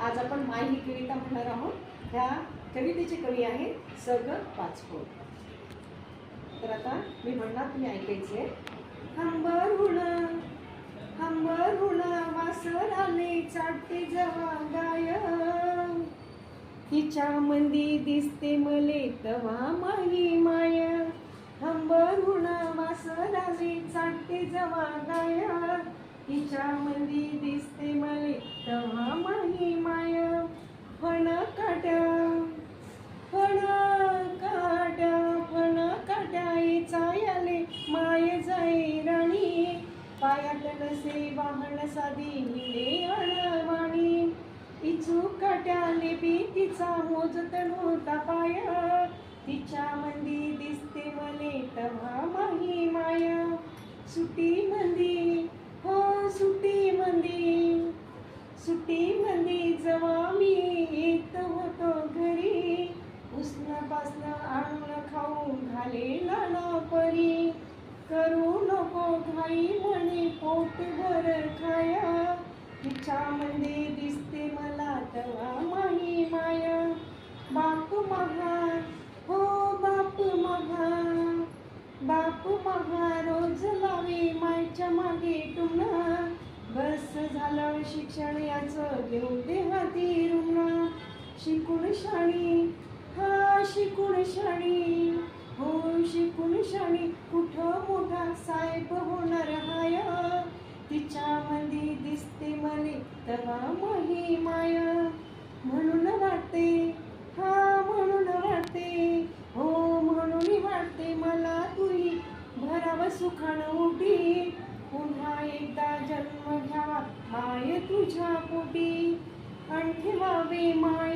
आज आपण माय ही कविता म्हणणार आहोत. ह्या कवितेचे कवी आहेत स ग पाचफोड. तर आता मी म्हणणार, तुम्ही ऐकायचे. हंबरुण वासर आले चाटते जवा गाय, तिच्या मंदी दिसते मले तवा माही माय. हंबरुण वासर आले चाटते जवा गाय, तिच्या मंदी दिसते मले तवा माही माय. फण काट्या चायाले माय जाई राणी, पायात नसे वाहन साधी मिळे अडवाणी. इचू काट्याले बी तिचा मोजत नव्हता पाय, तिच्या मंदी दिसते मले तवा माही माय. सुटी मंदी जवा मी येत होतो घरी, उष्णपासन आणून खाऊ घालेला ना परी. करू नको घाई म्हणे पोटभर खाया, तिच्या मंदी दिसते मला तवा माही माया. बाप महा रोज लावे मायच्या मागे टुमणा, बस झालं शिक्षण याचं घेऊ दे हाती रुमणा. शिकून शाणी कुठं मोठा साहेब होणार हाय, तिच्या मंदी दिसते मले तवा माही माया. म्हणून वाटते मला तुही भराव सुखान उठी, पुन्हा एकदा जन्म घ्यावा माय तुझ्या पोटी. आणि ठेवावे माय